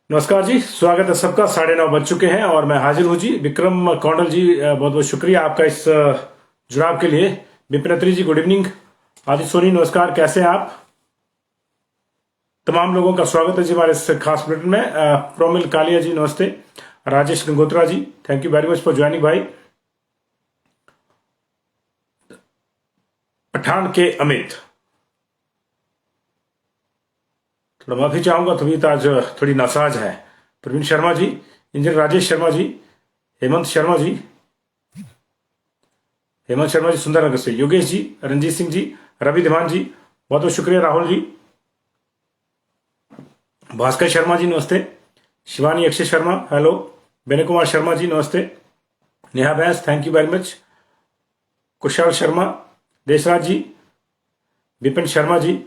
नमस्कार जी, स्वागत है सबका। 9:30 बज चुके हैं और मैं हाजिर हूं जी। विक्रम कौंडल जी, बहुत बहुत शुक्रिया आपका इस जुड़ाव के लिए। विपिन अत्री जी, गुड इवनिंग। आदित्य सोनी, नमस्कार, कैसे हैं आप? तमाम लोगों का स्वागत है जी हमारे इस खास बुलेटिन में। प्रोमिल कालिया जी, नमस्ते। Rajesh Gangotra ji, thank you very much for joining भाई। पठान के अमित, थोड़ा माफी चाहूंगा, तबीयत आज थोड़ी नासाज है। प्रवीण शर्मा जी, इंजीनियर राजेश शर्मा जी, हेमंत शर्मा जी, सुंदरनगर से योगेश जी, रंजीत सिंह जी, रवि धीमान जी, बहुत बहुत शुक्रिया। राहुल जी, भास्कर शर्मा जी, नमस्ते। शिवानी अक्षय शर्मा, हेलो। विनय कुमार शर्मा जी, नमस्ते। Neha Bais, thank you very much. Kushal Sharma, Deshraj ji, Vipin Sharma ji,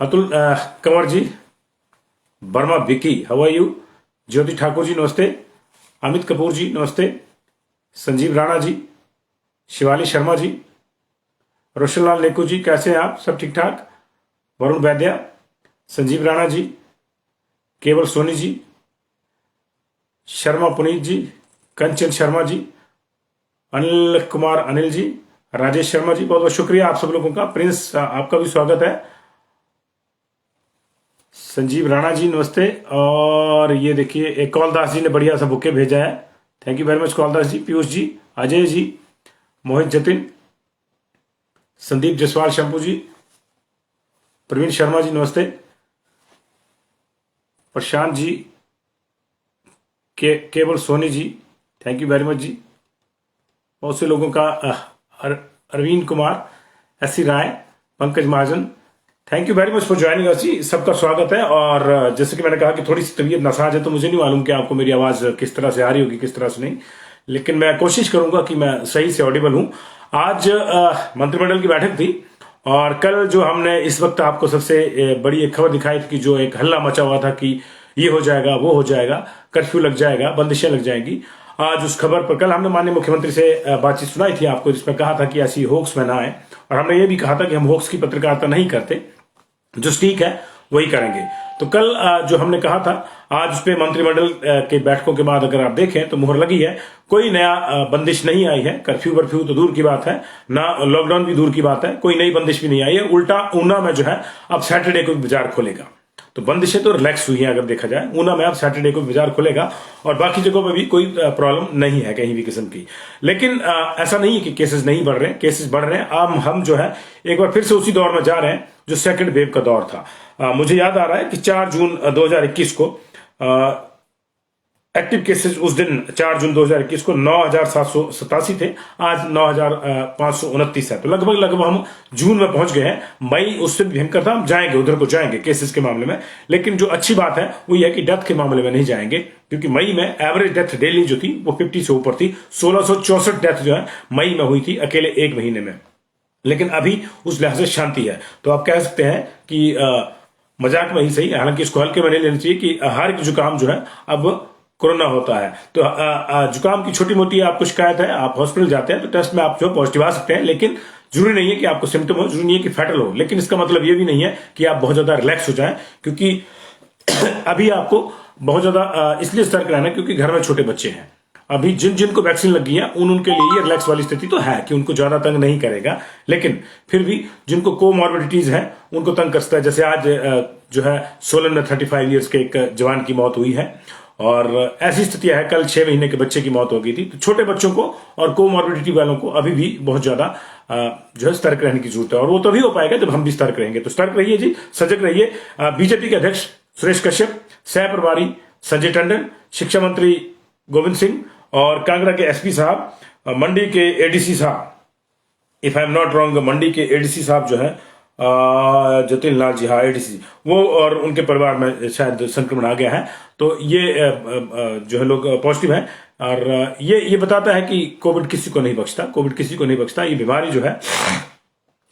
Atul Kanwar ji, Verma Vicky, how are you? Jyoti Thakur ji, नमस्ते। अमित कपूर जी, नमस्ते। संजीव राणा जी, शिवाली शर्मा जी, रोशनलाल नेकू जी, कैसे हैं आप? सब ठीक ठाक? वरुण वैद्या, संजीव राणा जी, केवल सोनी जी, शर्मा पुनीत जी, कंचन शर्मा जी, अनिल कुमार अनिल जी, राजेश शर्मा जी, बहुत बहुत शुक्रिया आप सब लोगों का। प्रिंस, आपका भी स्वागत है। संजीव राणा जी, नमस्ते। और ये देखिए, एक कौलदास जी ने बढ़िया सा बुके भेजा है, thank you very much Kauldas ji. Piyush ji, Ajay ji, Mohit Jatin, Sandeep Jaswal Shampu ji, Praveen Sharma ji, नमस्ते। Prashant ji, Kewal Soni ji, thank you very much ji. बहुत से लोगों का Arvind Kumar, S C. Rai, Pankaj Mahajan, thank you very much for joining us ji. सबका स्वागत है। और जैसे कि मैंने कहा कि थोड़ी सी तबीयत नासाज है, तो मुझे नहीं मालूम कि आपको मेरी आवाज किस तरह से आ रही होगी, किस तरह से नहीं, लेकिन मैं कोशिश करूंगा कि मैं सही से ऑडिबल हूं। आज मंत्रिमंडल की बैठक थी और कल जो हमने इस वक्त आपको सबसे बड़ी एक खबर दिखाई थी कि जो एक हल्ला मचा हुआ था कि ये हो जाएगा, वो हो जाएगा, कर्फ्यू लग जाएगा, बंदिशें लग जाएंगी। आज उस खबर पर कल हमने माननीय मुख्यमंत्री से बातचीत सुनाई थी आपको, जिसमें कहा था कि ऐसी होक्स में ना आए, और हमने ये भी कहा था कि हम होक्स की पत्रकारिता नहीं करते, जो ठीक है वही करेंगे। तो कल जो हमने कहा था, आज उस पे मंत्रिमंडल के बैठकों के बाद अगर आप देखें तो मुहर लगी है। कोई नया बंदिश नहीं आई है। कर्फ्यू वर्फ्यू तो दूर की बात है, ना लॉकडाउन भी दूर की बात है, कोई नई बंदिश भी नहीं आई है। उल्टा ऊना में जो है अब सैटरडे को बाजार खुलेगा, तो बंदिशें तो रिलैक्स हुई हैं अगर देखा जाए। ऊना में अब सैटरडे को बाजार खुलेगा और बाकी जगहों पर भी कोई प्रॉब्लम नहीं है कहीं भी किस्म की। लेकिन ऐसा नहीं है कि केसेस नहीं बढ़ रहे हैं, केसेस बढ़ रहे हैं। अब हम जो है एक बार फिर से उसी दौर में जा रहे हैं जो सेकंड वेव का दौर था। मुझे याद आ रहा है कि 4 जून 2021 को एक्टिव केसेस उस दिन 4 जून 2021 को 9,787 थे, आज 9,529 है। तो लगभग हम जून में पहुंच गए हैं। मई उससे भी भयंकर था, हम जाएंगे, उधर को जाएंगे केसेस के मामले में। लेकिन जो अच्छी बात है वो ये है कि डेथ के मामले में नहीं जाएंगे, क्योंकि मई में एवरेज डेथ डेली जो थी वो 50 से ऊपर थी। 1664 डेथ जो है मई में हुई थी, अकेले एक महीने में। लेकिन अभी उस लिहाज से शांति है। तो आप कह सकते हैं कि मजाक में ही सही, हालांकि इसको हल्के में नहीं लेना चाहिए कि हर एक जुकाम जो है अब कोरोना होता है। तो जुकाम की छोटी मोटी आपको शिकायत है, आप हॉस्पिटल जाते हैं तो टेस्ट में आप जो पॉजिटिव आ सकते हैं, लेकिन जरूरी नहीं है कि आपको सिम्टम हो, जरूरी नहीं है कि फैटल हो। लेकिन इसका मतलब ये भी नहीं है कि आप बहुत ज्यादा रिलैक्स हो जाएं, क्योंकि अभी आपको बहुत ज्यादा इसलिए सतर्क रहना है क्योंकि घर में छोटे बच्चे हैं। अभी जिन जिनको वैक्सीन लगी है उनके लिए ये रिलैक्स वाली स्थिति तो है कि उनको ज्यादा तंग नहीं करेगा, लेकिन फिर भी जिनको कोमॉर्बिडिटीज है उनको तंग कर सकता है। जैसे आज जो है सोलन में 35 ईयर्स के एक जवान की मौत हुई है, और ऐसी स्थिति है, कल 6 महीने के बच्चे की मौत हो गई थी। तो छोटे बच्चों को और कोमॉर्बिडिटी वालों को अभी भी बहुत ज्यादा जो है सतर्क रहने की जरूरत है, और वो तभी हो पाएगा जब हम भी सतर्क रहेंगे। तो सतर्क रहिए जी, सजग रहिए। बीजेपी के अध्यक्ष सुरेश कश्यप, सह प्रभारी संजय टंडन, शिक्षा मंत्री गोविंद सिंह और कांगड़ा के एसपी साहब, मंडी के एडीसी साहब, if I am not wrong, Mandi के एडीसी साहब जो है जतिन लाल जी, हाँ एडीसी, वो और उनके परिवार में शायद संक्रमण आ गया है। तो ये जो है लोग पॉजिटिव हैं, और ये बताता है कि कोविड किसी को नहीं बख्शता, कोविड किसी को नहीं बख्शता। ये बीमारी जो है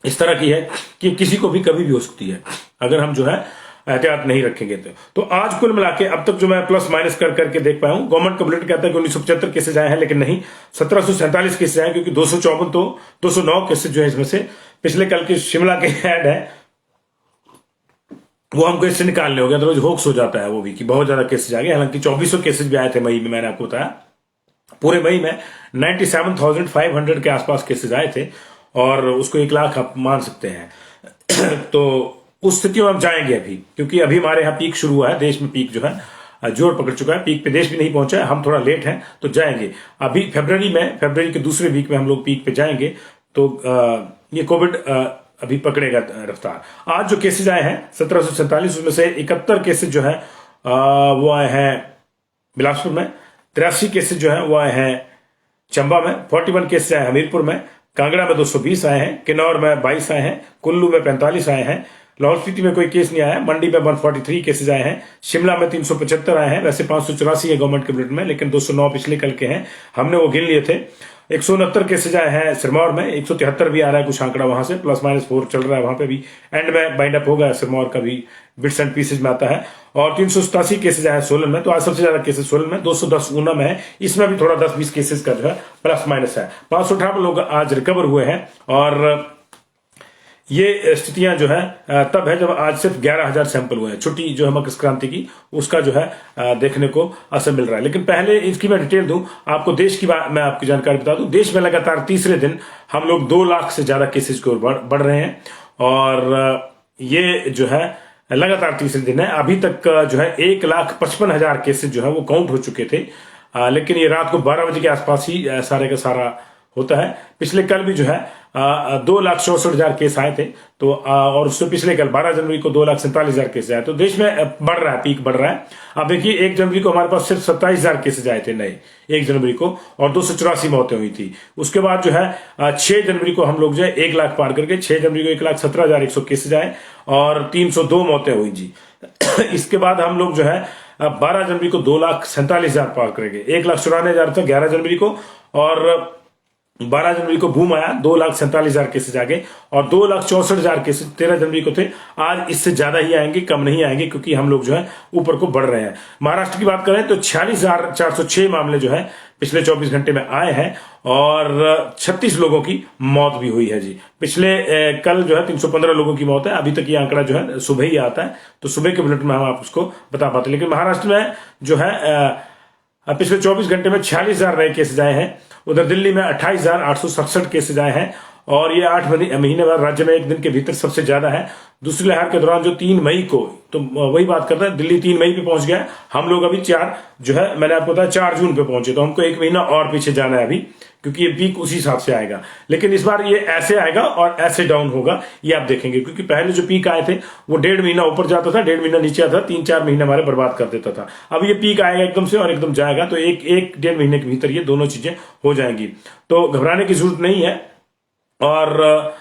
इस तरह की है कि किसी को भी कभी भी हो सकती है अगर हम जो है एहतियात नहीं रखेंगे। तो आज कुल मिला के अब तक जो मैं प्लस माइनस कर करके देख पाया हूं, गवर्नमेंट का बुलेटिन कहता है कि 1975 केसेज आए हैं, लेकिन नहीं, 1747 केसेज आए, क्योंकि 254 तो 209 केसेज जो है इसमें से पिछले कल के शिमला के ऐड है। वो हमको इससे निकालने हो गया, तो होक्स हो जाता है वो भी कि बहुत ज्यादा केसेज आ गए। हालांकि 2400 केसेज भी आए थे मई में, मैंने आपको बताया। पूरे मई में 97,500 के आसपास केसेज आए थे, और उसको 1 लाख आप मान सकते हैं। तो उस स्थिति में हम जाएंगे अभी, क्योंकि अभी हमारे यहाँ पीक शुरू हुआ है, देश में पीक जो है जोर पकड़ चुका है। पीक पे देश भी नहीं पहुंचा है, हम थोड़ा लेट हैं, तो जाएंगे अभी फरवरी के दूसरे वीक में हम लोग पीक पे जाएंगे। तो ये कोविड अभी पकड़ेगा रफ्तार। आज जो केसेज आए हैं 1747, उसमें से 71 केसेज जो है वो आए हैं बिलासपुर में, 83 केसेज जो है वो आए हैं चंबा में, 41 केसेज आए हमीरपुर में, कांगड़ा में 220 आए हैं, किन्नौर में 22 आए हैं, कुल्लू में 45 आए हैं, लाहौल स्पीति में कोई केस नहीं आया, मंडी में 143 केसेज आए हैं, शिमला में 375 आए हैं। वैसे 584 है गवर्नमेंट के बुलेटिन में, लेकिन 209 पिछले कल के हैं, हमने वो गिन लिए थे। 169 केसेज आए हैं सिरमौर में, 173 भी आ रहा है कुछ आंकड़ा वहां से, ±4 चल रहा है वहां पे भी। एंड में बाइंड अप होगा, सिरमौर का भी बिट्स एंड पीसेज में आता है। और 387 केसेज आए सोलन में, तो आज सबसे ज्यादा केसेज सोलन में, 210 ऊना में है। इसमें भी थोड़ा 10-20 केसेज का जो है ± है। 558 लोग आज रिकवर हुए हैं, और ये स्थितियां जो है तब है जब आज सिर्फ 11,000 सैंपल हुए हैं। छुट्टी जो है मकर संक्रांति की, उसका जो है देखने को असर मिल रहा है। लेकिन पहले इसकी मैं डिटेल दूं आपको, देश की बात मैं आपकी जानकारी बता दूं। देश में लगातार तीसरे दिन हम लोग 2 लाख से ज्यादा केसेज की ओर बढ़ रहे हैं, और ये जो है लगातार तीसरे दिन है। अभी तक जो है 1,55,000 केसेज जो है वो काउंट हो चुके थे, लेकिन ये रात को 12 बजे के आसपास ही सारे का सारा होता है। पिछले कल भी जो है 2,64,000 केस आए थे, तो और उससे पिछले कल 12 जनवरी को 2,47,000 केस आए। तो देश में बढ़ रहा है, पीक बढ़ रहा है। अब देखिए 1 जनवरी को हमारे पास सिर्फ 27,000 केसेज आए थे नए 1 जनवरी को, और 284 मौतें हुई थी। उसके बाद जो है 6 जनवरी को हम लोग जो है 1 लाख पार करके, 6 जनवरी को 1,17,100 केसेज आए और 302 मौतें हुई जी। इसके बाद हम लोग जो है 12 जनवरी को 2,47,000 पार करेंगे, 1,94,000 था 11 जनवरी को, और 12 जनवरी को बूम आया, 2,47,000 केसेज आ गए, और 2,64,000 केसेज 13 जनवरी को थे। आज इससे ज्यादा ही आएंगे, कम नहीं आएंगे, क्योंकि हम लोग जो है ऊपर को बढ़ रहे हैं। महाराष्ट्र की बात करें तो 46,406 मामले जो है पिछले 24 घंटे में आए हैं, और 36 लोगों की मौत भी हुई है जी। पिछले कल जो है 315 लोगों की मौत है। अभी तक ये आंकड़ा जो है सुबह ही आता है, तो सुबह के बुलेटिन में हम आप उसको बता पाते। लेकिन महाराष्ट्र में जो है पिछले 24 घंटे में 46,000 नए केसेज आए हैं। उधर दिल्ली में 28,867 केसेज आए हैं, और ये 8 महीने बाद राज्य में एक दिन के भीतर सबसे ज्यादा है। दूसरी लहर के दौरान जो 3 मई को, तो वही बात करता है, दिल्ली 3 मई पे पहुंच गया। हम लोग अभी 4 जो है, मैंने आपको बताया 4 जून पे पहुंचे, तो हमको 1 महीना और पीछे जाना है अभी, क्योंकि ये पीक उसी हिसाब से आएगा। लेकिन इस बार ये ऐसे आएगा और ऐसे डाउन होगा, ये आप देखेंगे। क्योंकि पहले जो पीक आए थे वो 1.5 महीना ऊपर जाता था, 1.5 महीना नीचे आता था, 3-4 महीने हमारे बर्बाद कर देता था। अब ये पीक आएगा एकदम से और एकदम जाएगा, तो 1-1.5 महीने के भीतर ये दोनों चीजें हो जाएंगी, तो घबराने की जरूरत नहीं है। और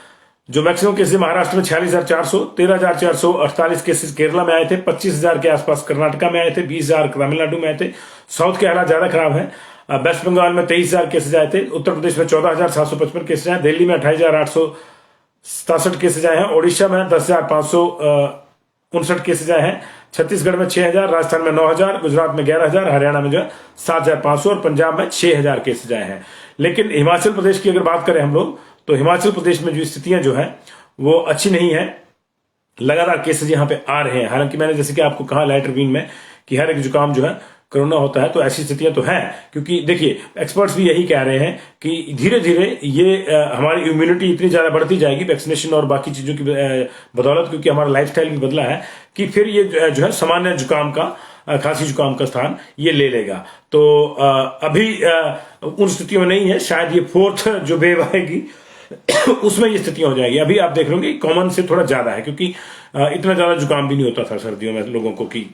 जो मैक्सिमम केसेस महाराष्ट्र में 46,400, 13,448 केसेस केरला में आए थे, 25,000 के आसपास कर्नाटका में आए थे, 20,000 तमिलनाडु में आए थे। साउथ के हालात ज्यादा खराब है। वेस्ट बंगाल में 23,000 केसेज आए थे, उत्तर प्रदेश में 14,755 केसेज आए, दिल्ली में 28,867 केसेज आए हैं, ओडिशा में 10,559 केसेज आए हैं, छत्तीसगढ़ में 6,000, राजस्थान में 9,000, गुजरात में 11,000, हरियाणा में जो है 7,500, और पंजाब में 6,000 केसेज आए हैं। लेकिन हिमाचल प्रदेश की अगर बात करें हम लोग, तो हिमाचल प्रदेश में जो स्थितियां जो है वो अच्छी नहीं है। लगातार केसेज यहाँ पे आ रहे हैं। हालांकि मैंने जैसे कि आपको कहा लाइटर वीन में कि हर एक जुकाम जो है कोरोना होता है, तो ऐसी स्थितियां तो हैं। क्योंकि देखिए एक्सपर्ट्स भी यही कह रहे हैं कि धीरे धीरे ये हमारी इम्यूनिटी इतनी ज्यादा बढ़ती जाएगी वैक्सीनेशन और बाकी चीजों की बदौलत, क्योंकि हमारा लाइफस्टाइल भी बदला है, कि फिर ये जो है सामान्य जुकाम का, खांसी जुकाम का स्थान ये ले लेगा। तो अभी उन स्थितियों में नहीं है। शायद ये 4th जो वेव आएगी उसमें ये स्थितियां हो जाएगी। अभी आप देख लोगे कॉमन से थोड़ा ज्यादा है, क्योंकि इतना ज्यादा जुकाम भी नहीं होता था सर्दियों में लोगों को कि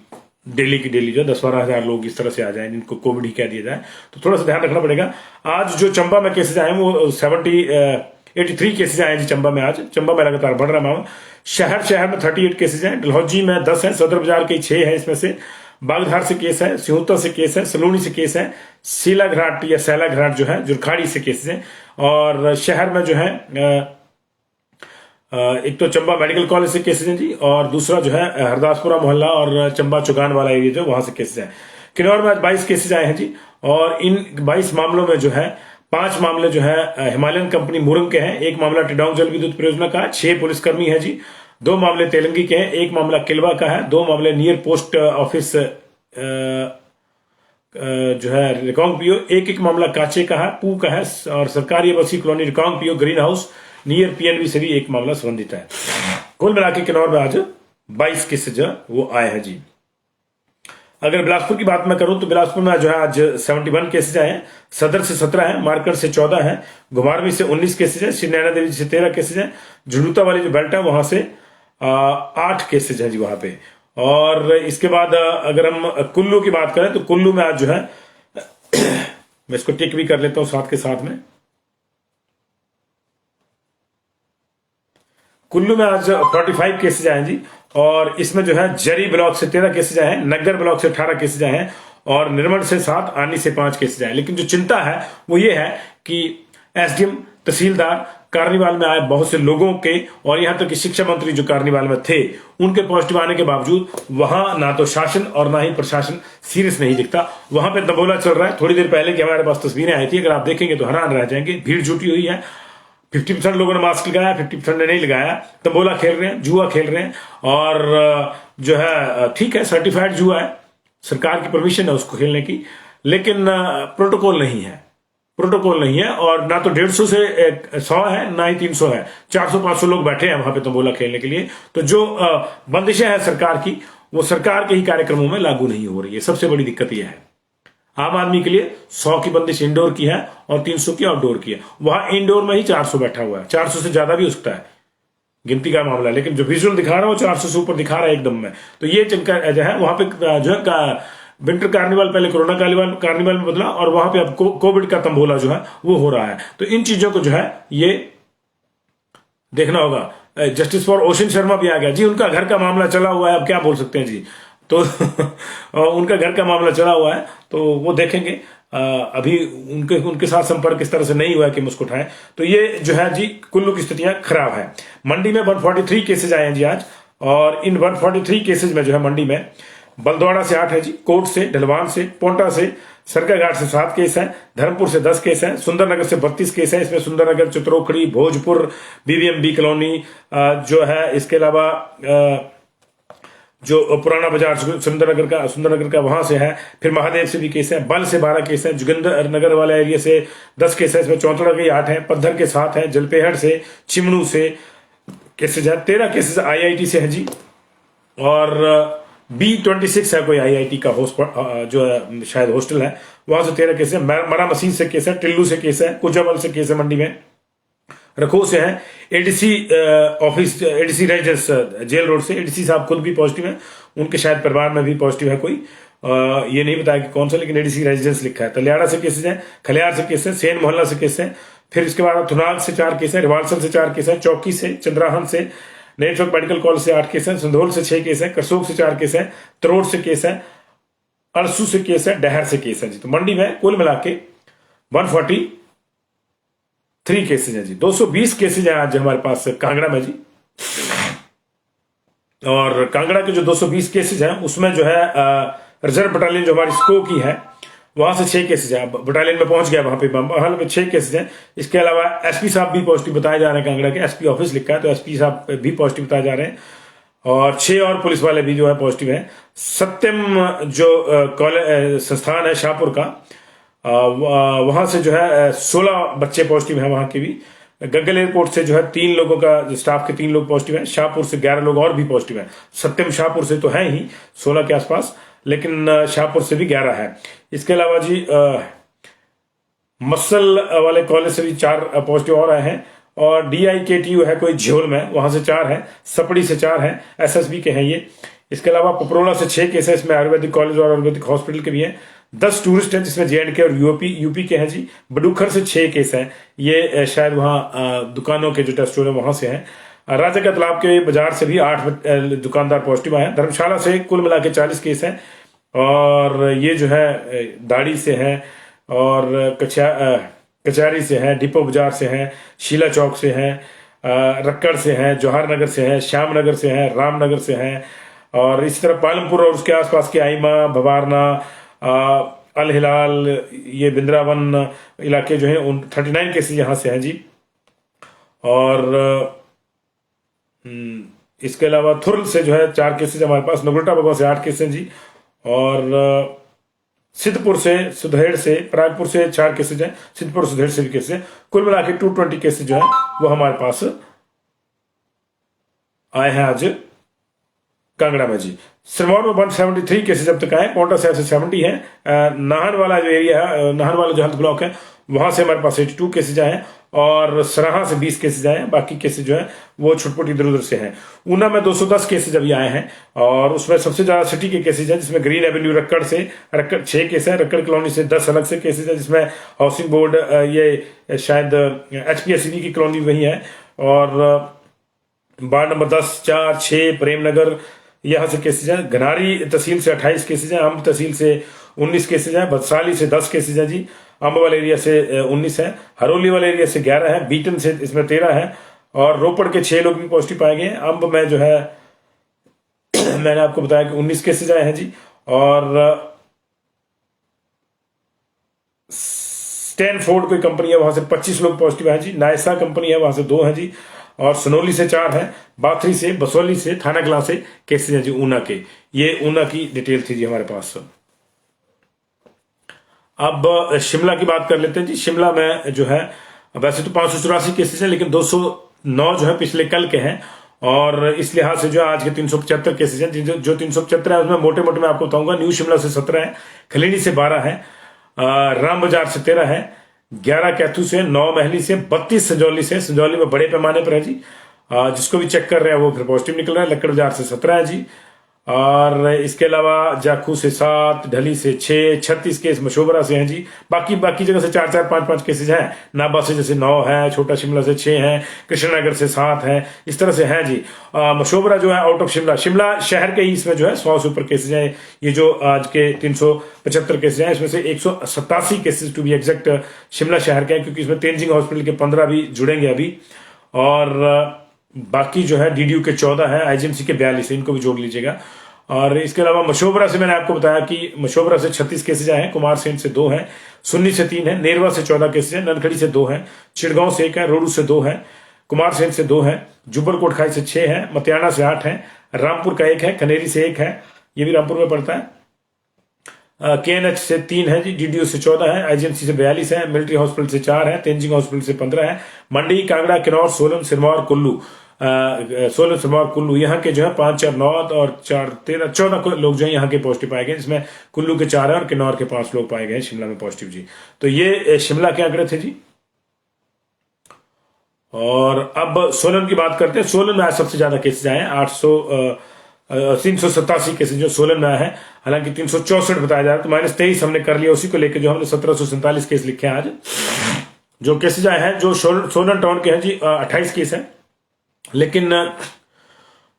डेली की डेली जो 10-12 हजार लोग इस तरह से आ जाए जिनको कोविड ही कह दिया जाए, तो थोड़ा सा ध्यान रखना पड़ेगा। आज जो चंबा में केसेज आए वो 83 केसेज आए जी चंबा में। आज चंबा में लगातार बढ़ रहा मामला। शहर में 38 केसेज हैं, डलहौजी में 10 है, सदर बाजार के 6 है, इसमें से बागधार से केस है, सिहुता से केस है, सलूनी से केस है, सीलाघाट या सैलाघाट जो है जुरखाड़ी से केसेज है। और शहर में जो है एक तो चंबा मेडिकल कॉलेज से केसेज हैं जी, और दूसरा जो है हरदासपुरा मोहल्ला और चंबा चुगान वाला एरिया जो वहां से केसेज है। किन्नौर में आज 22 केसेज आए हैं जी, और इन 22 मामलों में जो है 5 मामले जो है हिमालयन कंपनी मुरंग के हैं, 1 मामला टिडांग जल विद्युत परियोजना का, 6 पुलिसकर्मी है जी, 2 मामले तेलंगी के हैं, 1 मामला किलवा का है, 2 मामले नियर पोस्ट ऑफिस जो है रिकांग पीओ, एक मामला काचे का है, पू का है, और सरकारी आवासीय colony Reckong PO green house near PNB से भी 1 मामला संबंधित है। कुल मिला के किन्नौर में आज 22 केसेज वो आए हैं जी। अगर बिलासपुर की बात मैं करूं तो बिलासपुर में जो है आज 71 केसेज आए हैं, सदर से 17 है, मारकंड से 14 है, घुमारवी से 19 केसेज है, श्री नैना देवी से 13 केसेज है, झुंडूता वाली जो बेल्ट है वहां से 8 केसेज है जी वहां पे। और इसके बाद अगर हम कुल्लू की बात करें तो कुल्लू में आज जो है मैं इसको टिक भी कर लेता हूं साथ के साथ में, कुल्लू में आज 45 केसेज आए जी। और इसमें जो है जरी ब्लॉक से 13 केसेज आए हैं, नगर ब्लॉक से 18 केसेज आए हैं, और निर्मल से 7, आनी से 5 केसेज आए। लेकिन जो चिंता है वो ये है कि एसडीएम, तहसीलदार, कार्निवाल में आए बहुत से लोगों के, और यहां तक कि शिक्षा मंत्री जो कार्निवाल में थे उनके पॉजिटिव आने के बावजूद वहां ना तो शासन और ना ही प्रशासन सीरियस नहीं दिखता। वहां पे दबोला चल रहा है। थोड़ी देर पहले की हमारे पास तस्वीरें आई थी, अगर आप देखेंगे तो हैरान रह जाएंगे। भीड़ जुटी हुई है, 50% लोगों ने मास्क लगाया, 50% ने नहीं लगाया, तंबोला खेल रहे हैं, जुआ खेल रहे हैं, और जो है ठीक है सर्टिफाइड जुआ है, सरकार की परमिशन है उसको खेलने की, लेकिन प्रोटोकॉल नहीं है, प्रोटोकॉल नहीं है। और ना तो 150 से 100 है, ना ही 300 है, 400-500 लोग बैठे हैं वहां पे तंबोला खेलने के लिए। तो जो बंदिशें हैं सरकार की, वो सरकार के ही कार्यक्रमों में लागू नहीं हो रही है। सबसे बड़ी दिक्कत यह है। आम आदमी के लिए 100 की बंदिश इंडोर की है और 300 की आउटडोर की है। वहां इंडोर में ही 400 बैठा हुआ है, 400 से ज्यादा भी हो सकता है, गिनती का मामला, लेकिन जो विजुअल दिखा रहा है वो 400 से ऊपर दिखा रहा है एकदम में। तो ये जिनका जो है वहां पे जो है विंटर कार्निवल पहले कोरोना कार्निवल में बदला, और वहां पे अब कोविड का तंबोला जो है वो हो रहा है। तो इन चीजों को जो है ये देखना होगा। जस्टिस फॉर ओशन शर्मा भी आ गया जी, उनका घर का मामला चला हुआ है, अब क्या बोल सकते हैं जी। तो उनका घर का मामला चला हुआ है, तो वो देखेंगे। अभी उनके साथ संपर्क इस तरह से नहीं हुआ है कि मुझको उठाएं। तो ये जो है जी कुल्लू की स्थितियां खराब है। मंडी में 143 केसेज आए हैं जी आज, और इन 143 केसेज में जो है मंडी में बलदौड़ा से 8 है जी, कोट से, ढलवान से, पोंटा से, सरकाघाट से 7 केस है, धर्मपुर से 10 केस है, सुंदरनगर से 32 केस है। इसमें सुंदरनगर, चित्रोखड़ी, भोजपुर, बीबीएमबी कॉलोनी जो है, इसके अलावा जो पुराना बाजार सुंदरनगर का वहां से है, फिर महादेव से भी केस है, बल से 12 केस है, जोगिंदर नगर वाले एरिया से 10 केस है, इसमें चौंतड़ा के 8 है, पद्धर के 7 है, जलपेहड़ से, चिमनू से केसेज है, 13 केसेज आईआईटी से है जी, और B26 है कोई आईआईटी का जो है शायद हॉस्टल है, वहां से 13 केस है, मरा मसीह से केस है, टिल्लू से केस है, कुजाबल से केस है, मंडी में रखो से है, ADC office, ADC residence jail road से एडीसी साहब खुद भी पॉजिटिव है, उनके शायद परिवार में भी पॉजिटिव है कोई, ये नहीं बताया कि कौन सा, लेकिन एडीसी रेजिडेंस लिखा है। तलियाड़ा से केसेस है, खलियार से केस है, सेन मोहल्ला से केस है, फिर इसके बाद थुनाग से 4 केस है, रिवालसर से 4 केस है, चौकी से, चंद्राहन से, नए चौक मेडिकल कॉलेज से 8 केस है, संधोल से 6 केस है, करसोग से 4 केस है, तरोड़ से केस है, अरसू से केस है, डहर से केस है जी। तो मंडी में कुल मिला के 143 केसेज है जी। 220 केसेज है आज हमारे पास कांगड़ा में जी, और कांगड़ा के जो 220 केसेज है उसमें जो है रिजर्व बटालियन जो हमारी स्को की है वहां से 6 केसेज है, बटालियन में पहुंच गया, वहां पे 6 केसेज हैं। इसके अलावा एसपी साहब भी पॉजिटिव बताए जा रहे हैं, कांगड़ा के एसपी ऑफिस लिखा है तो एसपी साहब भी पॉजिटिव बताए जा रहे हैं, और 6 और पुलिस वाले भी जो है पॉजिटिव है। सत्यम जो कॉलेज संस्थान है शाहपुर का, वहां से जो है 16 बच्चे पॉजिटिव हैं वहां के भी। गग्गल एयरपोर्ट से जो है 3 लोगों का, स्टाफ के 3 लोग पॉजिटिव हैं। शाहपुर से 11 लोग और भी पॉजिटिव हैं। सत्यम शाहपुर से तो है ही 16 के आसपास, लेकिन शाहपुर से भी 11 है। इसके अलावा जी मसल वाले कॉलेज से भी 4 पॉजिटिव और आए हैं, और DIKTU है कोई झोल में, वहां से 4 है, सपड़ी से 4 है, SSB के हैं ये। इसके अलावा पपरोला से 6 केस है, इसमें आयुर्वेदिक कॉलेज और आयुर्वेदिक हॉस्पिटल के भी हैं। 10 टूरिस्ट हैं जिसमें JNK और यूपी के हैं जी। बडूखर से 6 केस हैं, ये शायद वहां दुकानों के जो टेस्ट हो रहे हैं वहां से हैं। राजा का तालाब के बाजार से भी 8 दुकानदार पॉजिटिव आए हैं। धर्मशाला से कुल मिला के 40 केस हैं, और ये जो है दाड़ी से है, और कचहरी से है, डिपो बाजार से है, शीला चौक से है, रक्कड़ से है, जौहर नगर से है, श्याम नगर से है, रामनगर से है, और इसी तरह पालमपुर और उसके आसपास के आइमा, भवारना, अल हिलाल, ये बिंद्रावन इलाके जो है उन 39 केसेज यहाँ से हैं जी। और इसके अलावा थुरल से जो है 4 केसेज हमारे पास, नगरोटा बाबा से 8 केसेज जी, और सिद्धपुर से, सुधेड़ से, परागपुर से 4 केसेज हैं, सिद्धपुर सुधेड़ से भी केसेज हैं। कुल मिला के 220 केसेज जो है वो हमारे पास आए हैं आज कांगड़ा में जी। सिरमौर में 173 केसेज अब तक आए, पोंटा साहिब से 70 है, नाहन वाला जो एरिया है, नाहन वाला जो हेल्थ ब्लॉक है वहां से हमारे पास 82 केसेज आए हैं, और सराहा से 20 केसेज आए हैं, बाकी केसेज जो है वो छुटपुट इधर उधर से हैं। ऊना में 210 केसेज अभी आए हैं, और उसमें सबसे ज्यादा सिटी के केसेज हैं, जिसमें ग्रीन एवेन्यू रक्कड़ से 6 केस है, रक्कड़ कॉलोनी से 10 अलग से केसेज है, जिसमें हाउसिंग बोर्ड ये शायद HPSCB की कॉलोनी वही है, और वार्ड नंबर 10, 4, 6 प्रेमनगर यहां से केसेज है। घनारी तहसील से 28 केसेज है, अम्ब तहसील से 19 केसेज है, भदसाली से 10 केसेज है जी, अम्ब वाले एरिया से 19 है, हरोली वाले एरिया से 11 है, बीटन से इसमें 13 है, और रोपड़ के 6 लोग भी पॉजिटिव पाए गए। अम्ब में जो है मैंने आपको बताया कि 19 केसेज आए हैं जी, और स्टैनफोर्ड कोई कंपनी है वहां से 25 लोग पॉजिटिव आए जी, नायसा कंपनी है वहां से 2 है जी, और सनोली से 4 है, बाथरी से, बसौली से, थाना कला से केसेज हैं जी ऊना के। ये ऊना की डिटेल थी जी हमारे पास। अब शिमला की बात कर लेते हैं जी। शिमला में जो है वैसे तो 584 केसेज हैं, लेकिन 209 जो है पिछले कल के हैं, और इस लिहाज से जो है आज के 375 केसेज हैं। जो 375 है उसमें मोटे मोटे मैं आपको बताऊंगा, न्यू शिमला से 17 है, खलीनी से 12 है, राम बाजार से 13 है, 11 कैथू से, 9 महली से, 32 संजौली से, संजौली में बड़े पैमाने पर है जी, जिसको भी चेक कर रहे हैं वो फिर पॉजिटिव निकल रहा है। लक्कड़ बाजार से 17 है जी, और इसके अलावा जाखू से 7, ढली से 6, 36 केस मशोबरा से हैं जी, बाकी जगह से 4-4, 5-5 केसेज हैं। नाबा से जैसे 9 है, छोटा शिमला से 6 है, कृष्णनगर से 7 है, इस तरह से हैं जी। मशोबरा जो है आउट ऑफ शिमला शहर के ही इसमें जो है 100 से ऊपर केसेज हैं। ये जो आज के 375 केसेज हैं, इसमें से 187 cases to be exact Shimla शहर के हैं, क्योंकि इसमें तेंजिंग हॉस्पिटल के 15 भी जुड़ेंगे अभी, और बाकी जो है DDU के 14 है, IGMC के 42 है, इनको भी जोड़ लीजिएगा। और इसके अलावा मशोबरा से मैंने आपको बताया कि मशोबरा से 36 केसेज आए हैं, कुमार सेन से 2 हैं, सुन्नी से 3 है, नेरवा से 14 केसेज है, ननखड़ी से 2 है, चिड़गांव से 1 है, रोडू से 2 है, कुमार सेन से 2 है, जुब्बल कोटखाई से 6 है, मतियाना से 8 है, रामपुर का 1 है, खनेरी से 1 है, ये भी रामपुर में पड़ता है, KNH से 3 है जी, DDU से 14 है, IGMC से 42 है, मिलिट्री हॉस्पिटल से 4 है, तेंजिंग हॉस्पिटल से 15 है, मंडी, कांगड़ा, किन्नौर, सोलन, सिरमौर, कुल्लू, सोलन, सिरमौर, कुल्लू यहाँ के जो है 5, 4, 9 और 4, 13, 14 लोग जो है यहाँ के पॉजिटिव पाए गए, जिसमें कुल्लू के 4 है और किन्नौर के 5 लोग पाए गए शिमला में पॉजिटिव जी। तो ये शिमला के आंकड़े थे जी। और अब सोलन की बात करते हैं। सोलन में आज सबसे ज्यादा केसेज आए हैं, 387 केसेज जो सोलन में आए हैं, हालांकि 364 बताया जा रहा है, तो -23 हमने कर लिया, उसी को लेकर जो हमने 1747 केस लिखे हैं आज। जो केसेज आए हैं जो सोलन टाउन के हैं जी 28 केस है, लेकिन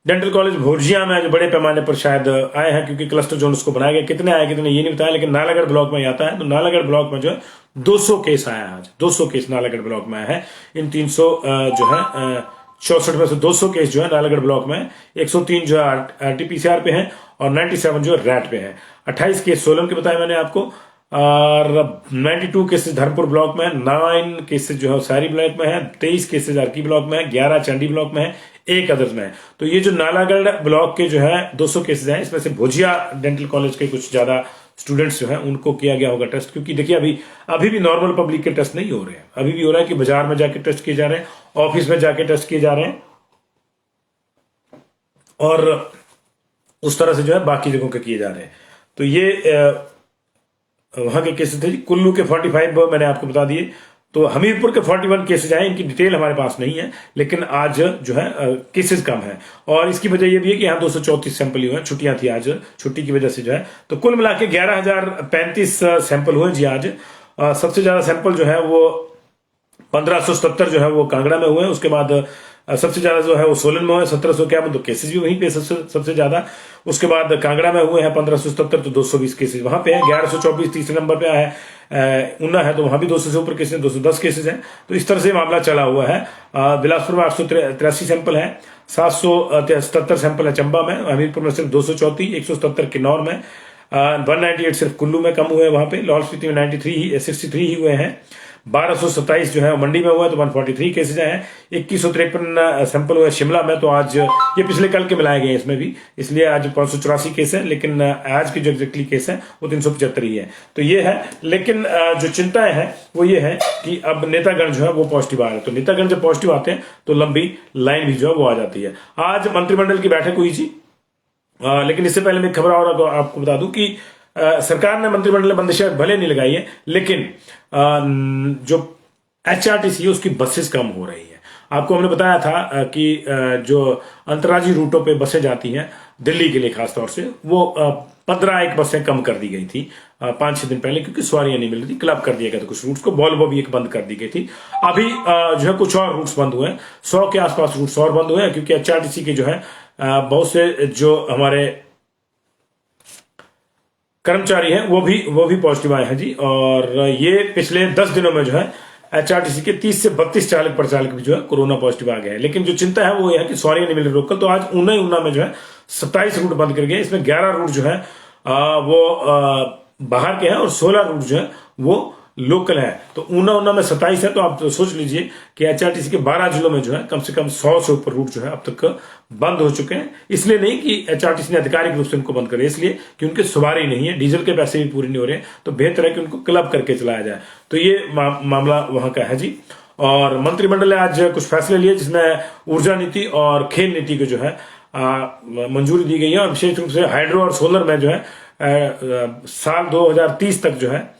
डेंटल कॉलेज भोरजिया में जो बड़े पैमाने पर शायद आए हैं, क्योंकि क्लस्टर जोन उसको बनाया गया, कितने आए कितने ये नहीं बताया, लेकिन नालागढ़ ब्लॉक में आता है, तो नालागढ़ ब्लॉक में जो है 200 केस आया है आज, 200 केस नालागढ़ ब्लॉक में आया है। इन 300 जो है 64 में से 200 केस जो है नालागढ़ ब्लॉक में, 103 जो है RT-PCR पे हैं, और 97 जो है रैट पे है। 28 केस सोलन के बताए मैंने आपको, और 92 केसेस धर्मपुर ब्लॉक में, 9 केसेस जो है सारी ब्लॉक में है, 23 केसेस अर्की ब्लॉक में है, 11 चंडी ब्लॉक में है, 1 अदर्स में है। तो ये जो नालागढ़ ब्लॉक के जो है 200 केसेस हैं, इसमें से भोजिया डेंटल कॉलेज के कुछ ज्यादा स्टूडेंट्स जो है उनको किया गया होगा टेस्ट, क्योंकि देखिए अभी भी नॉर्मल पब्लिक के टेस्ट नहीं हो रहे हैं, अभी भी हो रहा है कि बाजार में जाके टेस्ट किए जा रहे हैं, ऑफिस में जाके टेस्ट किए जा रहे हैं, और उस तरह से जो है बाकी जगहों के किए जा रहे हैं। तो ये वहां के केसेस थे। कुल्लू के 45 मैंने आपको बता दिए। तो हमीरपुर के 41 केसेज आए, इनकी डिटेल हमारे पास नहीं है, लेकिन आज जो है केसेस कम है, और इसकी वजह यह भी है कि यहाँ 234 सैंपल ही हुए, छुट्टियां थी आज, छुट्टी की वजह से जो है, तो कुल मिला के 11,035 सैंपल हुए जी आज। सबसे ज्यादा सैंपल जो है वो 1577 जो है वो कांगड़ा में हुए, उसके बाद सबसे ज्यादा जो है वो सोलन में हुए 1751, तो केसेस भी वहीं पे सबसे ज्यादा। उसके बाद कांगड़ा में हुए हैं 1577, तो 220 केसेस वहां पे हैं। 1124 तीसरे नंबर पे है ऊना है, तो वहां भी 200 से ऊपर केसेस, 210 केसेस हैं। तो इस तरह से मामला चला हुआ है। बिलासपुर में 883 सैंपल है, 777 सैंपल है चंबा में, हमीरपुर में सिर्फ 234, 177 किन्नौर में, 198 सिर्फ कुल्लू में कम हुए वहां पे, लाहौल स्पीति में 63 63 ही हुए हैं, 1227 जो है मंडी में हुआ है, तो 143 केसेज हैं। 2153 सैंपल हुए शिमला में, तो आज ये पिछले कल के मिलाए गए हैं इसमें भी, इसलिए आज 584 केस है, लेकिन आज की जो एग्जैक्टली केस है वो 375 ही है। तो ये है, लेकिन जो चिंताएं हैं वो ये है कि अब नेतागण जो है वो पॉजिटिव आ रहे हैं। तो नेतागण जब पॉजिटिव आते हैं तो लंबी लाइन भी जो है वो आ जाती है। आज मंत्रिमंडल की बैठक हुई थी, लेकिन इससे पहले मैं खबर और आपको बता दूं कि सरकार ने मंत्रिमंडल में बंदिशें भले नहीं लगाई है, लेकिन जो एचआरटीसी है उसकी बसेस कम हो रही है। आपको हमने बताया था कि जो अंतर्राज्यीय रूटों पे बसें जाती हैं दिल्ली के लिए खासतौर से, वो 15 एक बसें कम कर दी गई थी 5-6 दिन पहले, क्योंकि सवारियां नहीं मिल रही थी। क्लब कर दिया गया था कुछ रूट्स को, वॉल्वो भी एक बंद कर दी गई थी। अभी जो है कुछ और रूट्स बंद हुए हैं, 100 के आसपास रूट्स और बंद हुए हैं, क्योंकि एचआरटीसी के जो है बहुत से जो हमारे कर्मचारी हैं वो भी पॉजिटिव आए हैं जी। और ये पिछले 10 दिनों में जो है एचआरटीसी के 30 से 32 चालक परिचालक भी जो है कोरोना पॉजिटिव आ गए हैं। लेकिन जो चिंता है वो ये है कि सवारियां नहीं मिल रही लोकल। तो आज ऊना में जो है 27 रूट बंद कर गए। इसमें 11 रूट जो है वो बाहर के हैं और 16 रूट जो है वो लोकल है। तो ऊना में 27 है, तो आप तो सोच लीजिए कि एचआरटीसी के 12 जिलों में जो है कम से कम 100 से ऊपर रूट जो है अब तक बंद हो चुके हैं। इसलिए नहीं कि एचआरटीसी ने आधिकारिक रूप से उनको बंद करे, इसलिए कि उनकी सवारी नहीं है, डीजल के पैसे भी पूरे नहीं हो रहे, तो बेहतर है कि उनको क्लब करके चलाया जाए। तो ये मामला वहां का है जी। और मंत्रिमंडल ने आज कुछ फैसले लिए, जिसमें ऊर्जा नीति और खेल नीति को जो है मंजूरी दी गई है। और विशेष रूप से हाइड्रो और सोलर में जो है साल 2030 तक जो है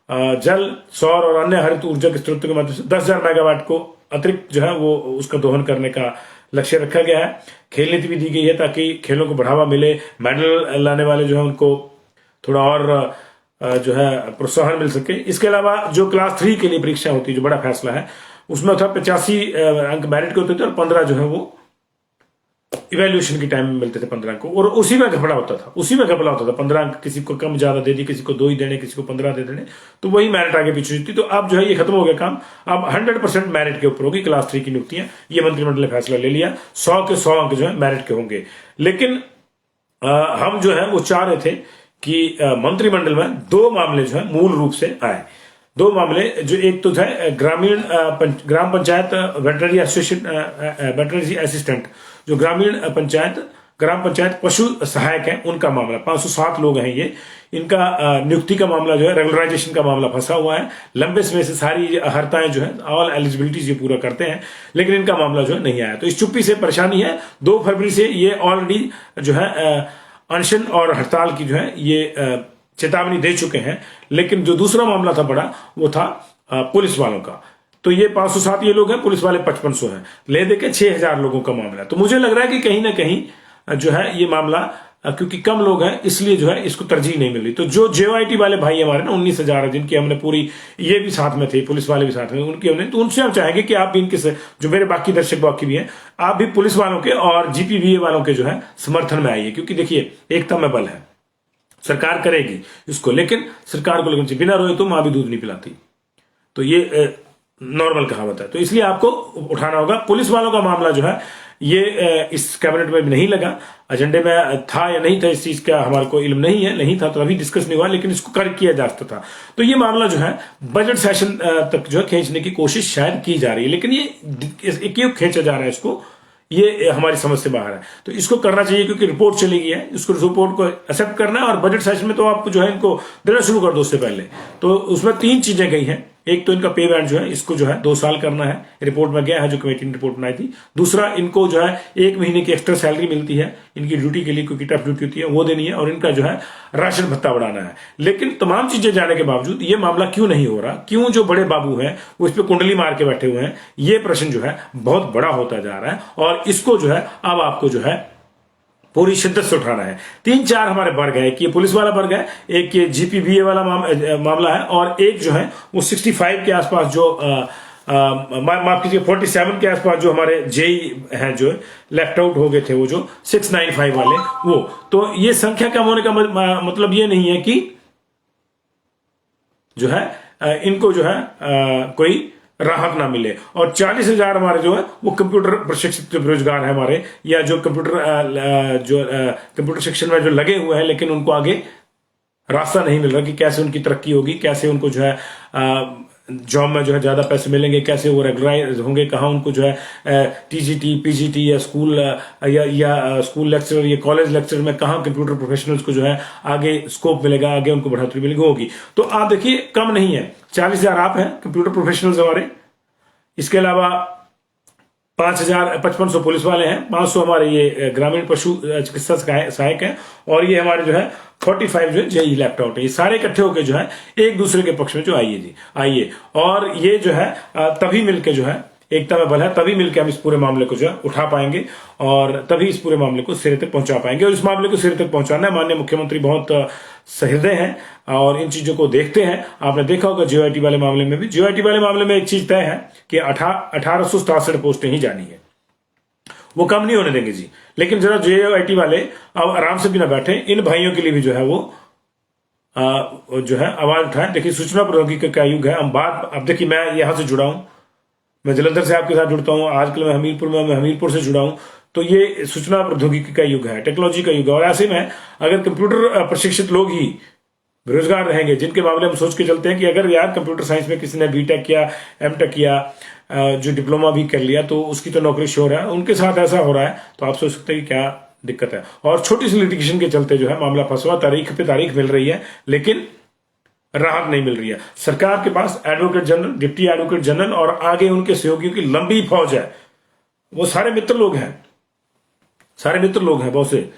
जल, सौर और अन्य हरित ऊर्जा के स्रोतों के माध्यम से 10,000 मेगावाट को अतिरिक्त जो है वो उसका दोहन करने का लक्ष्य रखा गया है। खेल नीति भी दी गई है ताकि खेलों को बढ़ावा मिले, मेडल लाने वाले जो है उनको थोड़ा और जो है प्रोत्साहन मिल सके। इसके अलावा जो क्लास 3 के लिए परीक्षा होती है, जो बड़ा फैसला है, उसमें था 85 अंक मेरिट के होते थे और 15 जो है वो इवेल्युएशन के टाइम में मिलते थे 15 अंक, और उसी में घपला होता था 15 अंक किसी को कम ज्यादा दे दी, किसी को 2 ही देने, किसी को 15 दे देने, तो वही मेरिट आगे पीछे थी। तो अब जो है ये खत्म हो गया काम, अब 100% मेरिट के ऊपर होगी क्लास 3 की नियुक्तियां। ये मंत्रिमंडल ने फैसला ले लिया, 100 के 100 अंक जो है मेरिट के होंगे। लेकिन हम जो है वो चाह रहे थे कि मंत्रिमंडल में 2 मामले जो है मूल रूप से आए। 2 मामले, जो एक तो है ग्राम पंचायत वेटरनरी असिस्टेंट, जो ग्राम पंचायत पशु सहायक है, उनका मामला 507 लोग हैं ये, इनका नियुक्ति का मामला जो है, रेगुलराइजेशन का मामला फंसा हुआ है। लंबे समय से सारी हरताएं जो है, ऑल एलिजिबिलिटीज ये पूरा करते हैं, लेकिन इनका मामला जो है नहीं आया। तो इस चुप्पी से परेशानी है। 2 फरवरी से ये ऑलरेडी जो है अनशन और हड़ताल की जो है ये चेतावनी दे चुके हैं। लेकिन जो दूसरा मामला था बड़ा, वो था पुलिस वालों का। तो ये 507 ये लोग हैं, पुलिस वाले 5500 हैं, ले दे के 6000 लोगों का मामला है। तो मुझे लग रहा है कि कहीं ना कहीं जो है ये मामला, क्योंकि कम लोग हैं इसलिए जो है इसको तरजीह नहीं मिल रही। तो जो जेओआईटी वाले भाई हमारे ना 19,000 है, जिनकी हमने पूरी, ये भी साथ में थे, पुलिस वाले भी साथ में, उनकी हमने, तो उनसे हम चाहेंगे कि आप भी इनके से, जो मेरे बाकी दर्शक बाकी भी हैं, आप भी पुलिस वालों के और जीपीवीए वालों के जो है समर्थन में आइए। क्योंकि देखिए एकता में बल है, सरकार करेगी इसको, लेकिन सरकार को लेकिन बिना रोए तो मां भी दूध नहीं पिलाती। तो ये नॉर्मल कहावत है, तो इसलिए आपको उठाना होगा। पुलिस वालों का मामला जो है ये इस कैबिनेट में भी नहीं लगा, एजेंडे में था या नहीं था इस चीज का हमारे को इल्म नहीं है, नहीं था तो अभी डिस्कस नहीं हुआ, लेकिन इसको कर किया जा सकता था। तो ये मामला जो है बजट सेशन तक जो है खींचने की कोशिश शायद की जा रही है, लेकिन ये क्यों खींचा जा रहा है इसको, ये हमारी समझ से बाहर है। तो इसको करना चाहिए क्योंकि रिपोर्ट चली गई है, उसको रिपोर्ट को एक्सेप्ट करना है, और बजट सेशन में तो आप जो है इनको देना शुरू कर दो उससे पहले। तो उसमें 3 चीजें गई हैं। एक तो इनका पे बैंड जो है इसको जो है 2 साल करना है, रिपोर्ट में गया है, जो कमेटी ने रिपोर्ट बनाई थी। दूसरा, इनको जो है 1 महीने की एक्स्ट्रा सैलरी मिलती है इनकी ड्यूटी के लिए, क्योंकि टफ ड्यूटी होती है, वो देनी है, और इनका जो है राशन भत्ता बढ़ाना है। लेकिन तमाम चीजें जाने के बावजूद ये मामला क्यों नहीं हो रहा, क्यों जो बड़े बाबू हैं वो इस पर कुंडली मार के बैठे हुए हैं, ये प्रश्न जो है बहुत बड़ा होता जा रहा है। और इसको जो है अब आपको जो है पूरी शिद्दत से उठाना है। 3-4 हमारे वर्ग है, एक ये पुलिस वाला वर्ग है, एक ये जीपीवीए वाला मामला है, और एक जो है वो 65 के आसपास जो माफ कीजिए 47 के आसपास जो हमारे जेई हैं जो लेफ्ट आउट हो गए थे, वो जो 695 वाले, वो। तो ये संख्या कम होने का मतलब ये नहीं है कि जो है इनको जो है कोई राहत ना मिले। और 40,000 हमारे जो है वो कंप्यूटर प्रशिक्षित बेरोजगार है हमारे, या जो कंप्यूटर शिक्षण में जो लगे हुए हैं, लेकिन उनको आगे रास्ता नहीं मिल रहा कि कैसे उनकी तरक्की होगी, कैसे उनको जो है जॉब में जो है ज्यादा पैसे मिलेंगे, कैसे वो रेगुलराइज होंगे, कहाँ उनको जो है टीजीटी पीजीटी या स्कूल या स्कूल लेक्चरर या कॉलेज लेक्चरर में कहाँ कंप्यूटर प्रोफेशनल्स को जो है आगे स्कोप मिलेगा, आगे उनको बढ़ोतरी मिलेगी होगी। तो आप देखिए कम नहीं है, 40,000 आप हैं कंप्यूटर प्रोफेशनल्स हमारे, इसके अलावा 5,5500 पुलिस वाले हैं, 500 हमारे ये ग्रामीण पशु चिकित्सा सहायक हैं, और ये हमारे जो है 45 जो है जेई लैपटॉप है। ये सारे इकट्ठे होकर जो है एक दूसरे के पक्ष में जो आइए जी आइए, और ये जो है तभी मिलके जो है एकता में बल है, तभी मिलकर हम इस पूरे मामले को जो है उठा पाएंगे और तभी इस पूरे मामले को सिरे तक पहुंचा पाएंगे। और इस मामले को सिरे तक पहुंचाना है, माननीय मुख्यमंत्री बहुत सहृदय हैं और इन चीजों को देखते हैं। आपने देखा होगा जीओआईटी वाले मामले में भी, जीओआईटी वाले मामले में एक चीज तय है कि 1867 पोस्टें ही जानी है, वो कम नहीं होने देंगे जी। लेकिन जरा जीओआईटी वाले अब आराम से भी ना बैठे, इन भाइयों के लिए भी जो है वो जो है आवाज उठाएं। देखिए सूचना प्रौद्योगिकी का युग है, हम बात, अब देखिए मैं यहां से जुड़ा हूं, मैं जलंधर से आपके साथ जुड़ता हूं, आजकल मैं हमीरपुर से जुड़ा हूं। तो ये सूचना प्रौद्योगिकी का युग है, टेक्नोलॉजी का युग है, और ऐसे में अगर कंप्यूटर प्रशिक्षित लोग ही बेरोजगार रहेंगे, जिनके मामले हम सोच के चलते हैं कि अगर यार कंप्यूटर साइंस में किसी ने बीटेक किया, एमटेक किया, जो डिप्लोमा भी कर लिया, तो उसकी तो नौकरी श्योर है, उनके साथ ऐसा हो रहा है, तो आप सोच सकते हैं कि क्या दिक्कत है। और छोटी सी लिटिगेशन के चलते जो है मामला फंसा हुआ, तारीख पे तारीख मिल रही है लेकिन राहत नहीं मिल रही है। सरकार के पास advocate general, deputy advocate general और आगे उनके सहयोगियों की लंबी फौज है, वो सारे मित्र लोग हैं, सारे मित्र लोग हैं बहुत से,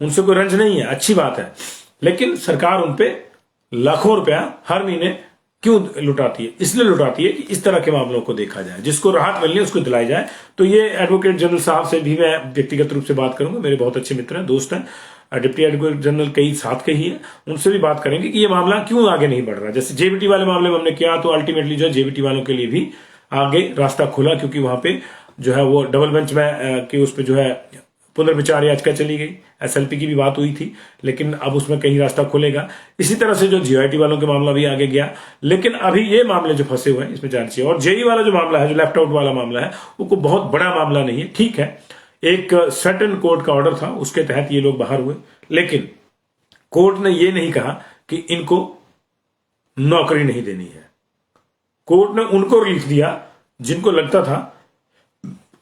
उनसे कोई रंज नहीं है, अच्छी बात है। लेकिन सरकार उनपे लाखों रुपया हर महीने क्यों लुटाती है? इसलिए लुटाती है कि इस तरह के मामलों को देखा जाए, जिसको राहत मिलनी है उसको दिलाई जाए। तो ये एडवोकेट जनरल साहब से भी मैं व्यक्तिगत रूप से बात करूंगा, मेरे बहुत अच्छे मित्र हैं, दोस्त हैं, डिप्टी एडवोकेट जनरल कई साथ के ही है, उनसे भी बात करेंगे कि ये मामला क्यों आगे नहीं बढ़ रहा। जैसे जेबीटी वाले मामले में हमने किया, तो अल्टीमेटली जो है जेबीटी वालों के लिए भी आगे रास्ता खुला, क्योंकि वहां पे जो है वो डबल बेंच में कि उस पर जो है पुनर्विचार याचिका चली गई, एसएलपी की भी बात हुई थी, लेकिन अब उसमें कहीं रास्ता खुलेगा। इसी तरह से जो जीओआईटी वालों के मामला भी आगे गया, लेकिन अभी ये मामले जो फंसे हुए हैं इसमें जाना चाहिए। और जेई वाला जो मामला है, जो लैपटॉप वाला मामला है, वो कोई बहुत बड़ा मामला नहीं है, ठीक है, एक सर्टेन कोर्ट का ऑर्डर था, उसके तहत ये लोग बाहर हुए, लेकिन कोर्ट ने ये नहीं कहा कि इनको नौकरी नहीं देनी है। कोर्ट ने उनको रिलीफ दिया जिनको लगता था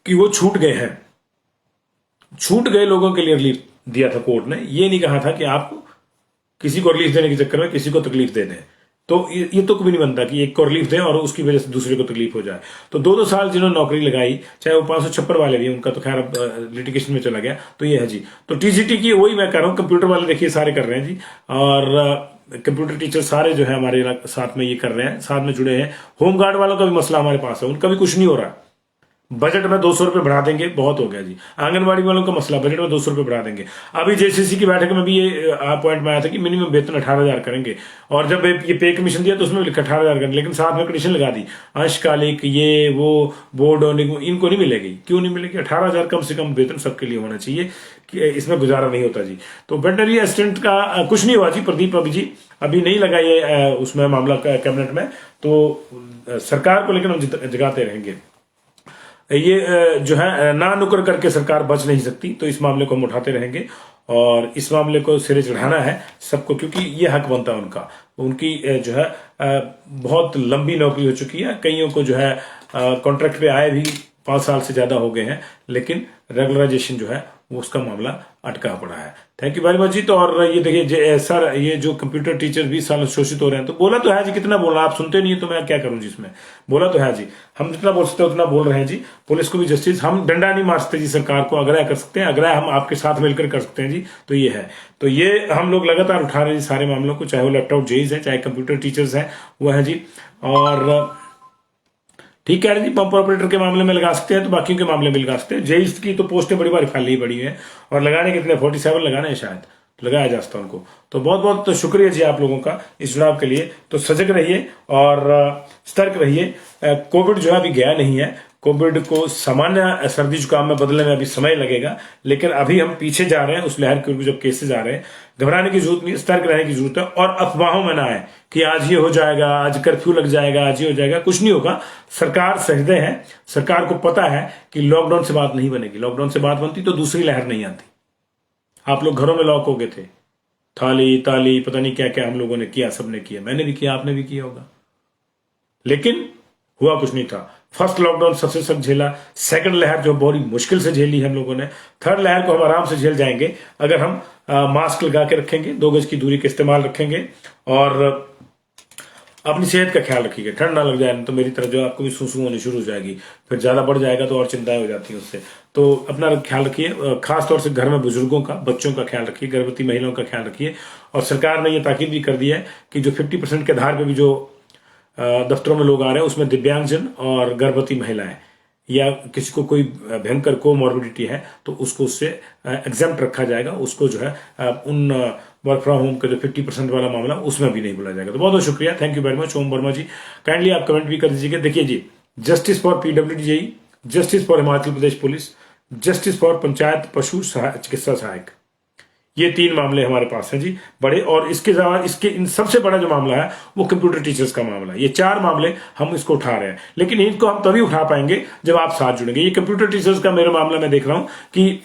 कि वो छूट गए हैं, छूट गए लोगों के लिए रिलीफ दिया था कोर्ट ने। ये नहीं कहा था कि आप किसी को रिलीफ देने के चक्कर में किसी को तकलीफ दे दें। तो ये तो कभी नहीं बनता कि एक को रिलीफ दें और उसकी वजह से दूसरे को तकलीफ हो जाए। तो 2-2 साल जिन्होंने नौकरी लगाई, चाहे वो 556 वाले भी, उनका तो खैर अब लिटिगेशन में चला गया, तो ये है जी। तो टीजीटी की वही मैं कह रहा हूं, कंप्यूटर वाले देखिए सारे कर रहे हैं जी, और कंप्यूटर टीचर सारे जो है हमारे साथ में ये कर रहे हैं, साथ में जुड़े हैं। होमगार्ड वालों का भी मसला हमारे पास है, उनका भी कुछ नहीं हो रहा। बजट में 200 रुपए बढ़ा देंगे, बहुत हो गया जी। आंगनबाड़ी वालों का मसला, बजट में 200 रुपए बढ़ा देंगे। अभी जेसीसी की बैठक में भी ये पॉइंट में आया था कि मिनिमम वेतन 18,000 करेंगे, और जब ये पे कमीशन दिया तो उसमें लिखा 18,000 करेंगे, लेकिन साथ में कंडीशन लगा दी, अंशकालिक ये वो बोर्ड इनको नहीं मिलेगी। क्यों नहीं मिलेगी? 18,000 कम से कम वेतन सबके लिए होना चाहिए, कि इसमें गुजारा नहीं होता जी। तो वेटनरी असिस्टेंट का कुछ नहीं हुआ जी, प्रदीप अभी जी अभी नहीं लगा ये उसमें मामला कैबिनेट में, तो सरकार को लेकर हम जगाते रहेंगे। ये जो है ना नुकर करके सरकार बच नहीं सकती, तो इस मामले को हम उठाते रहेंगे और इस मामले को सिरे चढ़ाना है सबको, क्योंकि ये हक बनता है उनका। उनकी जो है बहुत लंबी नौकरी हो चुकी है, कईयों को जो है कॉन्ट्रैक्ट पे आए भी 5 साल से ज्यादा हो गए हैं, लेकिन रेगुलराइजेशन जो है वो उसका मामला अटका पड़ा है। थैंक यू वेरी मच जी। तो और ये देखिए सर, ये जो कंप्यूटर टीचर 20 साल शोषित हो रहे हैं, तो बोला तो है जी, कितना बोलना, आप सुनते नहीं है तो मैं क्या करूं जी इसमें। बोला तो है जी, हम जितना बोल सकते हैं उतना बोल रहे हैं जी। पुलिस को भी जस्टिस, हम डंडा नहीं मार सकते जी, सरकार को आग्रह कर सकते हैं, आग्रह हम आपके साथ मिलकर कर सकते हैं जी। तो ये है, तो ये हम लोग लगातार उठा रहे हैं जी सारे मामलों को, चाहे वो लैपटॉप जेईज है, चाहे कंप्यूटर टीचर्स हैं, वो है जी। और ठीक है जी, पंप ऑपरेटर के मामले में लगा सकते हैं, तो बाकियों के मामले में लगा सकते हैं। जेईस की तो पोस्टें बड़ी बार खाली पड़ी है, और लगाने कितने 47 लगाने हैं शायद, तो लगाया जा सकता उनको। तो बहुत बहुत तो शुक्रिया जी आप लोगों का इस चुनाव के लिए। तो सजग रहिए और सतर्क रहिए। कोविड जो है अभी गया नहीं है, कोविड को सामान्य सर्दी जुकाम में बदलने में अभी समय लगेगा, लेकिन अभी हम पीछे जा रहे हैं उस लहर के जब केसेस आ रहे हैं। घबराने की जरूरत नहीं, सतर्क रहने की जरूरत है, और अफवाहों में ना आए कि आज ये हो जाएगा, आज कर्फ्यू लग जाएगा, आज ये हो जाएगा। कुछ नहीं होगा। सरकार सहृदय है, सरकार को पता है कि लॉकडाउन से बात नहीं बनेगी। लॉकडाउन से बात बनती तो दूसरी लहर नहीं आती। आप लोग घरों में लॉक हो गए थे, थाली ताली पता नहीं क्या क्या हम लोगों ने किया, सबने किया, मैंने भी किया, आपने भी किया होगा। लेकिन हुआ कुछ नहीं था। फर्स्ट लॉकडाउन सबसे सख्त झेला, सेकंड लहर जो बड़ी मुश्किल से झेली हम लोगों ने, थर्ड लहर को हम आराम से झेल जाएंगे अगर हम मास्क लगा के रखेंगे, 2 गज की दूरी का इस्तेमाल रखेंगे और अपनी सेहत का ख्याल रखिएगा। ठंड ना लग जाए तो मेरी तरह जो आपको भी सूसू होनी शुरू हो जाएगी, फिर ज्यादा बढ़ जाएगा तो और चिंताएं हो जाती हैं उससे। तो अपना ख्याल रखिए, खास तौर से घर में बुजुर्गों का, बच्चों का ख्याल रखिए, गर्भवती महिलाओं का ख्याल रखिए। और सरकार ने यह ताकीद भी कर दिया है कि जो 50% के आधार पर भी जो दफ्तरों में लोग आ रहे हैं उसमें दिव्यांगजन और गर्भवती महिलाएं या किसी को कोई भयंकर कोमॉर्बिडिटी है तो उसको उससे एग्जाम्प्ट रखा जाएगा। उसको जो है उन वर्क फ्रॉम होम का जो 50% वाला मामला उसमें भी नहीं बुलाया जाएगा। तो बहुत बहुत शुक्रिया, thank you very much Om Verma ji. Kindly आप कमेंट भी कर दीजिएगा। देखिए जी, justice for PWD, justice for Himachal Pradesh police, justice for panchayat पशु चिकित्सा सहायक, ये 3 मामले हमारे पास हैं जी बड़े। और इसके अलावा इसके इन सबसे बड़ा जो मामला है वो कंप्यूटर टीचर्स का मामला है। ये 4 मामले हम इसको उठा रहे हैं, लेकिन इनको हम तभी उठा पाएंगे जब आप साथ जुड़ेंगे। ये कंप्यूटर टीचर्स का मेरा मामला मैं देख रहा हूं कि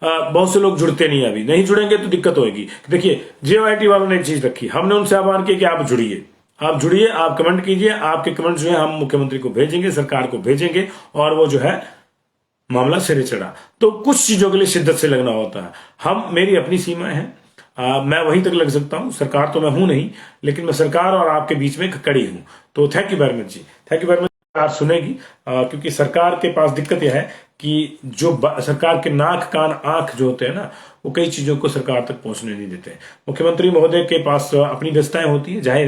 बहुत से लोग जुड़ते नहीं, अभी नहीं जुड़ेंगे तो दिक्कत होगी। देखिए, JYT वालों ने एक चीज रखी, हमने उनसे आह्वान किया कि आप जुड़िए, आप जुड़िए, आप कमेंट कीजिए, आपके कमेंट जो है हम मुख्यमंत्री को भेजेंगे, सरकार को भेजेंगे और वो जो है मामला सिरे चढ़ा। तो कुछ चीजों के लिए शिद्दत से लगना होता है। मेरी अपनी सीमा है, मैं वहीं तक लग सकता हूं, सरकार तो मैं हूं नहीं, लेकिन मैं सरकार और आपके बीच में एक कड़ी हूं। तो थैंक यू वेरी मच जी, थैंक यू वेरी मच। सरकार सुनेगी, क्योंकि सरकार के पास दिक्कत यह है कि जो सरकार के नाक कान आंख जो होते हैं ना, वो कई चीजों को सरकार तक पहुंचने नहीं देते। मुख्यमंत्री महोदय के पास अपनी व्यवस्थाएं होती है, जाहिर है